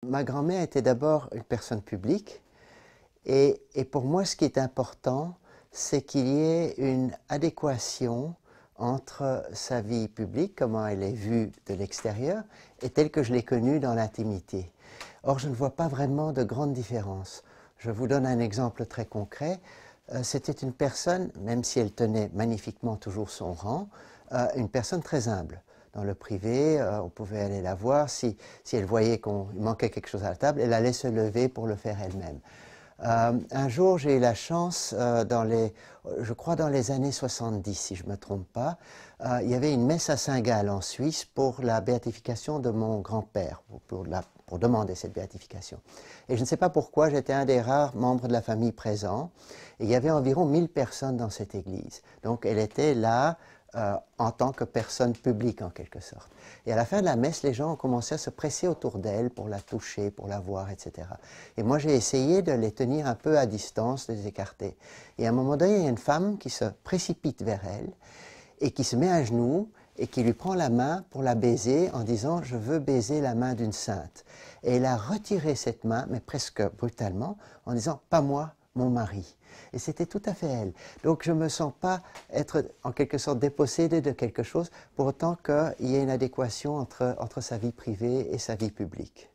Ma grand-mère était d'abord une personne publique et pour moi ce qui est important c'est qu'il y ait une adéquation entre sa vie publique, comment elle est vue de l'extérieur, et telle que je l'ai connue dans l'intimité. Or je ne vois pas vraiment de grande différence. Je vous donne un exemple très concret. C'était une personne, même si elle tenait magnifiquement toujours son rang, une personne très humble. Dans le privé, on pouvait aller la voir. Si elle voyait qu'il manquait quelque chose à la table, elle allait se lever pour le faire elle-même. Un jour, j'ai eu la chance, je crois dans les années 70, si je ne me trompe pas, il y avait une messe à Saint-Gall en Suisse pour la béatification de mon grand-père, pour demander cette béatification. Et je ne sais pas pourquoi, j'étais un des rares membres de la famille présents, et il y avait environ 1000 personnes dans cette église. Donc elle était là en tant que personne publique en quelque sorte. Et à la fin de la messe, les gens ont commencé à se presser autour d'elle pour la toucher, pour la voir, etc. Et moi j'ai essayé de les tenir un peu à distance, de les écarter. Et à un moment donné, il y a une femme qui se précipite vers elle et qui se met à genoux et qui lui prend la main pour la baiser en disant « je veux baiser la main d'une sainte ». Et elle a retiré cette main, mais presque brutalement, en disant « pas moi, mon mari ». Et c'était tout à fait elle. Donc je ne me sens pas être en quelque sorte dépossédé de quelque chose pour autant qu'il y ait une adéquation entre sa vie privée et sa vie publique.